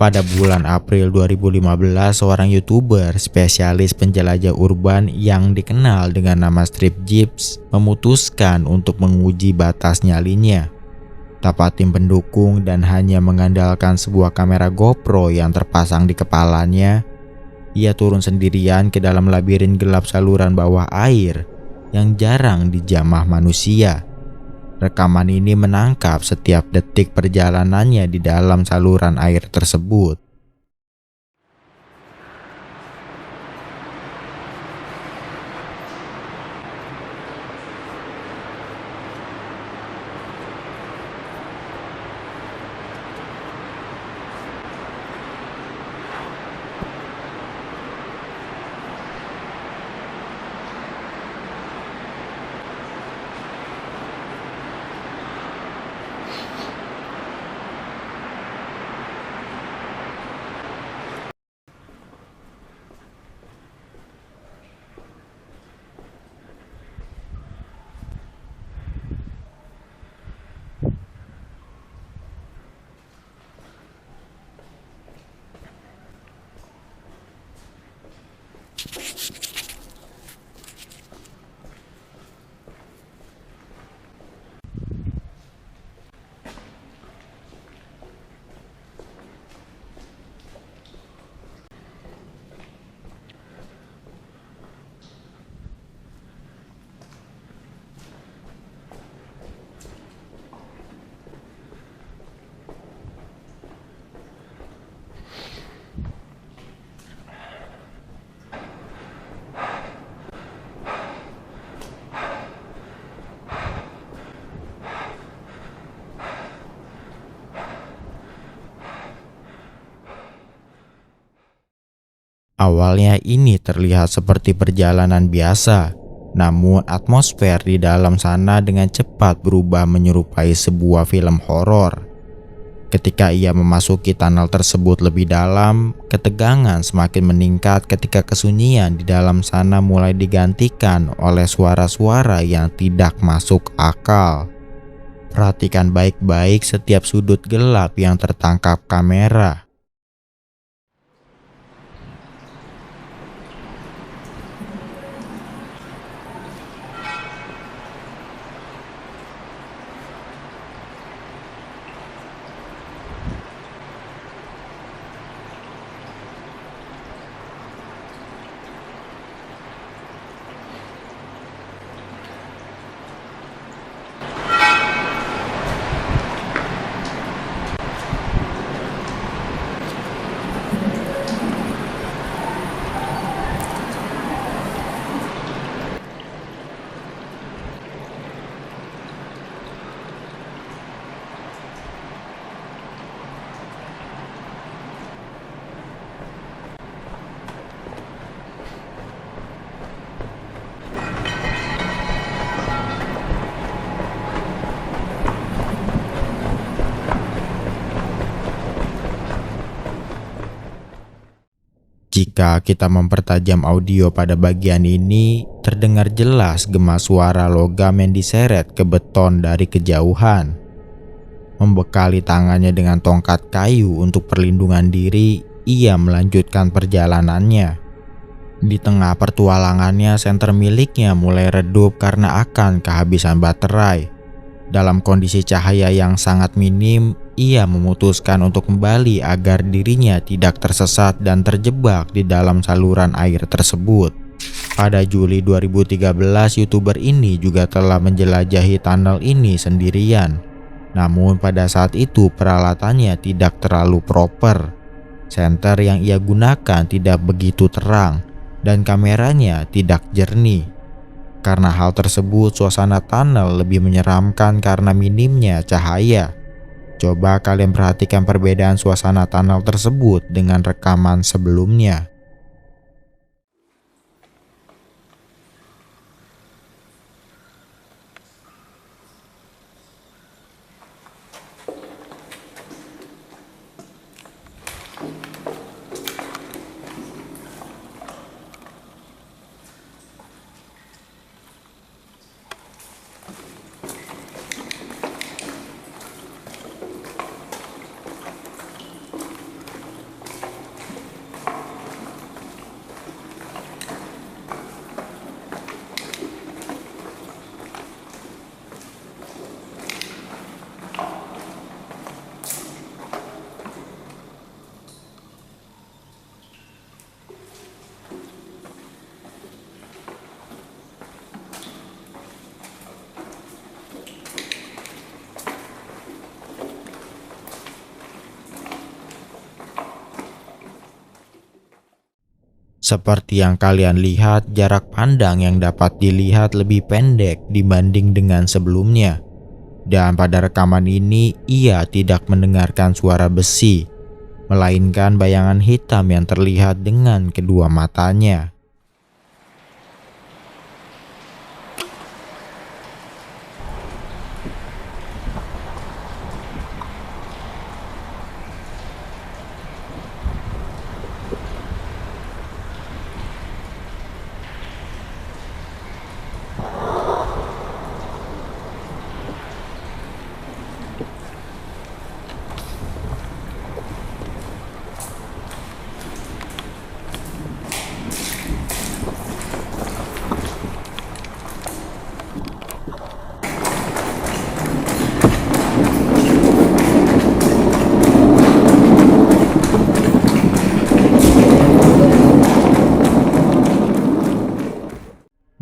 Pada bulan April 2015, seorang YouTuber spesialis penjelajah urban yang dikenal dengan nama Strip Jeeps memutuskan untuk menguji batas nyalinya. Tanpa tim pendukung dan hanya mengandalkan sebuah kamera GoPro yang terpasang di kepalanya, ia turun sendirian ke dalam labirin gelap saluran bawah air yang jarang dijamah manusia. Rekaman ini menangkap setiap detik perjalanannya di dalam saluran air tersebut. Awalnya ini terlihat seperti perjalanan biasa, namun atmosfer di dalam sana dengan cepat berubah menyerupai sebuah film horor. Ketika ia memasuki tunnel tersebut lebih dalam, ketegangan semakin meningkat ketika kesunyian di dalam sana mulai digantikan oleh suara-suara yang tidak masuk akal. Perhatikan baik-baik setiap sudut gelap yang tertangkap kamera. Jika kita mempertajam audio pada bagian ini, terdengar jelas gema suara logam yang diseret ke beton dari kejauhan. Membekali tangannya dengan tongkat kayu untuk perlindungan diri, ia melanjutkan perjalanannya. Di tengah pertualangannya, senter miliknya mulai redup karena akan kehabisan baterai. Dalam kondisi cahaya yang sangat minim, ia memutuskan untuk kembali agar dirinya tidak tersesat dan terjebak di dalam saluran air tersebut. Pada Juli 2013, YouTuber ini juga telah menjelajahi tunnel ini sendirian. Namun pada saat itu peralatannya tidak terlalu proper. Senter yang ia gunakan tidak begitu terang dan kameranya tidak jernih. Karena hal tersebut, suasana tunnel lebih menyeramkan karena minimnya cahaya. Coba kalian perhatikan perbedaan suasana tunnel tersebut dengan rekaman sebelumnya. Seperti yang kalian lihat, jarak pandang yang dapat dilihat lebih pendek dibanding dengan sebelumnya. Dan pada rekaman ini, ia tidak mendengarkan suara besi, melainkan bayangan hitam yang terlihat dengan kedua matanya.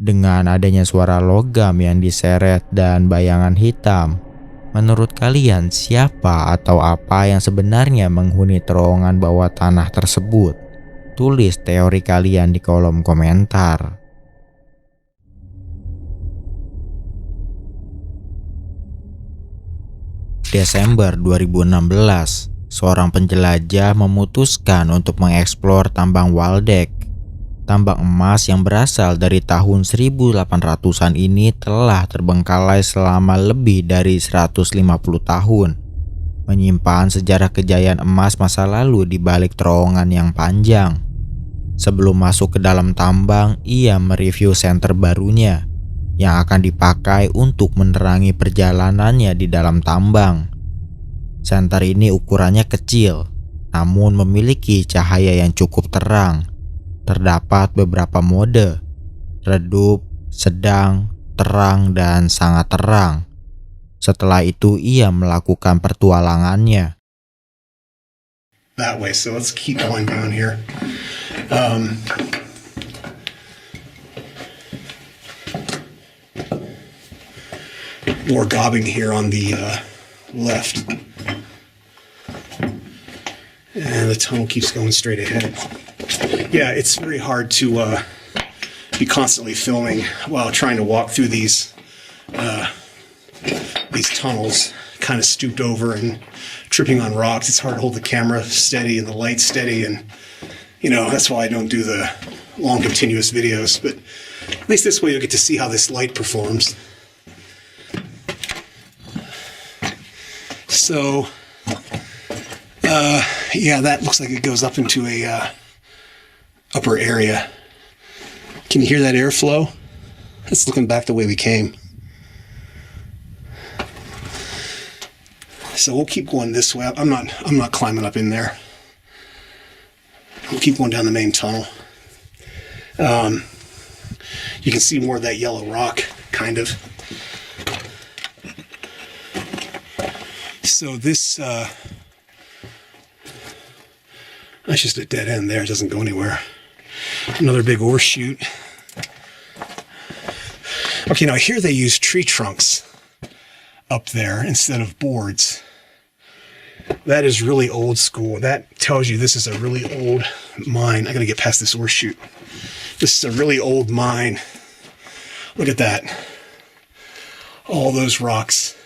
Dengan adanya suara logam yang diseret dan bayangan hitam, menurut kalian siapa atau apa yang sebenarnya menghuni terowongan bawah tanah tersebut? Tulis teori kalian di kolom komentar. Desember 2016, seorang penjelajah memutuskan untuk mengeksplor tambang Waldeck. Tambang emas yang berasal dari tahun 1800-an ini telah terbengkalai selama lebih dari 150 tahun, menyimpan sejarah kejayaan emas masa lalu di balik terowongan yang panjang. Sebelum masuk ke dalam tambang, ia mereview senter barunya yang akan dipakai untuk menerangi perjalanannya di dalam tambang. Senter ini ukurannya kecil, namun memiliki cahaya yang cukup terang. Terdapat beberapa mode: redup, sedang, terang, dan sangat terang. Setelah itu ia melakukan pertualangannya. That way, so let's keep going down here. More gobbing here on the left. And the tunnel keeps going straight ahead. Yeah, it's very hard to be constantly filming while trying to walk through these tunnels, kind of stooped over and tripping on rocks. It's hard to hold the camera steady and the light steady, and that's why I don't do the long continuous videos. But at least this way you'll get to see how this light performs. So, yeah, that looks like it goes up into a upper area. Can you hear that airflow? It's looking back the way we came. So we'll keep going this way. I'm not climbing up in there. We'll keep going down the main tunnel. You can see more of that yellow rock, kind of. So this, that's just a dead end there. It doesn't go anywhere. Another big ore chute. Okay, now here they use tree trunks up there instead of boards. That is really old school. That tells you this is a really old mine. I gotta get past this ore chute. This is a really old mine. Look at that. All those rocks.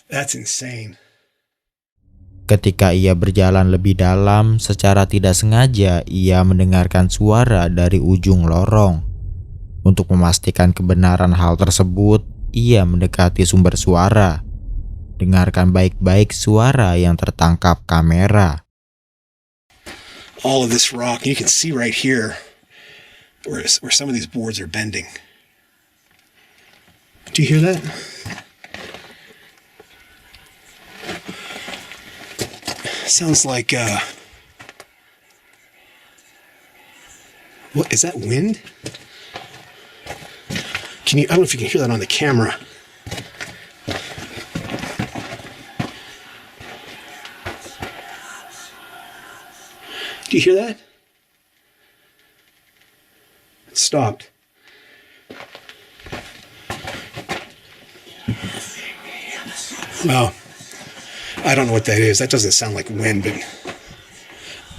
That's insane. Ketika ia berjalan lebih dalam, secara tidak sengaja ia mendengarkan suara dari ujung lorong. Untuk memastikan kebenaran hal tersebut, ia mendekati sumber suara. Dengarkan baik-baik suara yang tertangkap kamera. All of this rock, you can see right here where some of these boards are bending. Do you hear that? Sounds like, what, is that wind? I don't know if you can hear that on the camera. Do you hear that? It stopped. Well, I don't know what that is. That doesn't sound like wind, but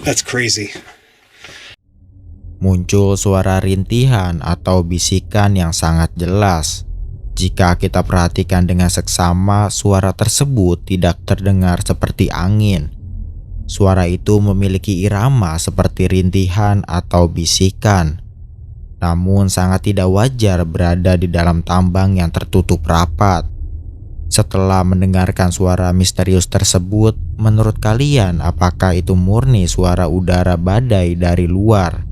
that's crazy. Muncul suara rintihan atau bisikan yang sangat jelas. Jika kita perhatikan dengan seksama, suara tersebut tidak terdengar seperti angin. Suara itu memiliki irama seperti rintihan atau bisikan, namun sangat tidak wajar berada di dalam tambang yang tertutup rapat. Setelah mendengarkan suara misterius tersebut, menurut kalian apakah itu murni suara udara badai dari luar?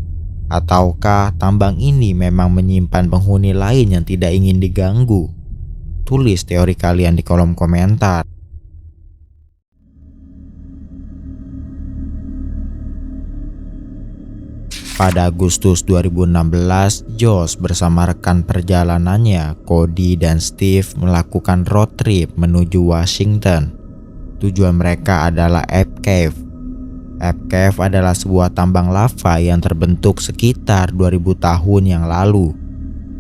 Ataukah tambang ini memang menyimpan penghuni lain yang tidak ingin diganggu? Tulis teori kalian di kolom komentar. Pada Agustus 2016, Josh bersama rekan perjalanannya, Cody dan Steve, melakukan road trip menuju Washington. Tujuan mereka adalah Ape Cave. Ape Cave adalah sebuah tambang lava yang terbentuk sekitar 2000 tahun yang lalu.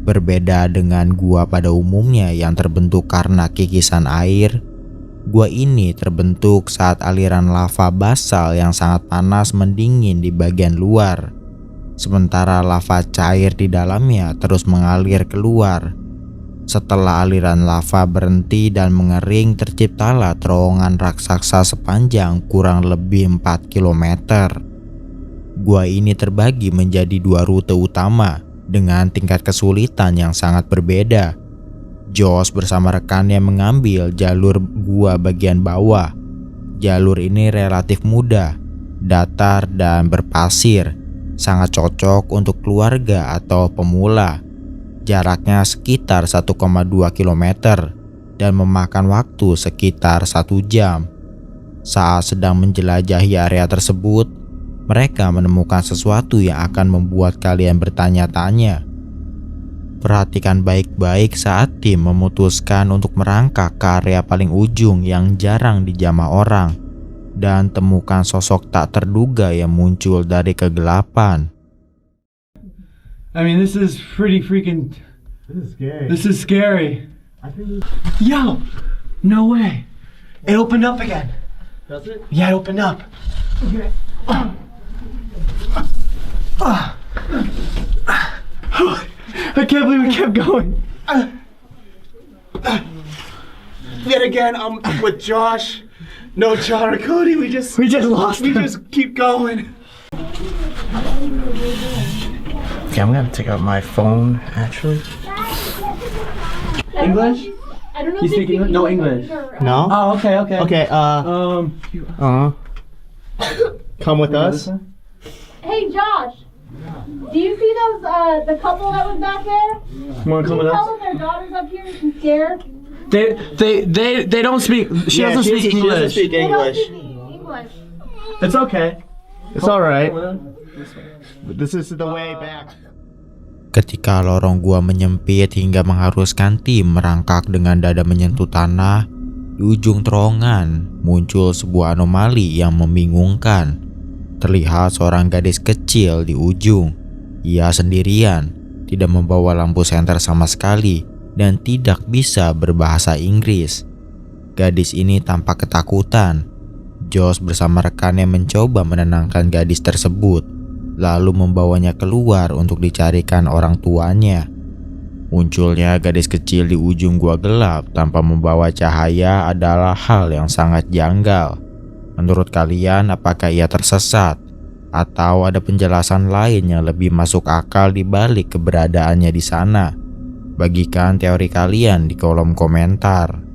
Berbeda dengan gua pada umumnya yang terbentuk karena kikisan air, gua ini terbentuk saat aliran lava basal yang sangat panas mendingin di bagian luar. Sementara lava cair di dalamnya terus mengalir keluar. Setelah aliran lava berhenti dan mengering, terciptalah terowongan raksasa sepanjang kurang lebih 4 km. Gua ini terbagi menjadi 2 rute utama dengan tingkat kesulitan yang sangat berbeda. Josh bersama rekannya mengambil jalur gua bagian bawah. Jalur ini relatif mudah, datar dan berpasir, sangat cocok untuk keluarga atau pemula. Jaraknya sekitar 1,2 km dan memakan waktu sekitar 1 jam. Saat sedang menjelajahi area tersebut, mereka menemukan sesuatu yang akan membuat kalian bertanya-tanya. Perhatikan baik-baik saat tim memutuskan untuk merangkak ke area paling ujung yang jarang dijamah orang, dan temukan sosok tak terduga yang muncul dari kegelapan. I mean, this is pretty freaking. This is scary. This is scary. I think Yo, no way. It opened up again. does it? Yeah, it opened up. Okay. I can't believe we kept going. Yet again, I'm with Josh. No John or Cody. We just lost. we just keep going. Okay, I'm gonna take out my phone actually. English? I don't know You if they speak English? No English. No. Oh, okay, okay. Okay. Come with us. Hey, Josh. Do you see those the couple that was back there? You wanna Can come you with tell us? them their daughter's up here and scared? They don't speak. She doesn't speak She doesn't English. speak They don't English. speak English. It's okay. It's all right. This is the way back. Ketika lorong gua menyempit hingga mengharuskan tim merangkak dengan dada menyentuh tanah, di ujung terowongan muncul sebuah anomali yang membingungkan. Terlihat seorang gadis kecil di ujung. Ia sendirian, tidak membawa lampu senter sama sekali, dan tidak bisa berbahasa Inggris. Gadis ini tampak ketakutan. Josh bersama rekannya mencoba menenangkan gadis tersebut, lalu membawanya keluar untuk dicarikan orang tuanya. Munculnya gadis kecil di ujung gua gelap tanpa membawa cahaya adalah hal yang sangat janggal. Menurut kalian, apakah ia tersesat? Atau ada penjelasan lain yang lebih masuk akal di balik keberadaannya di sana? Bagikan teori kalian di kolom komentar.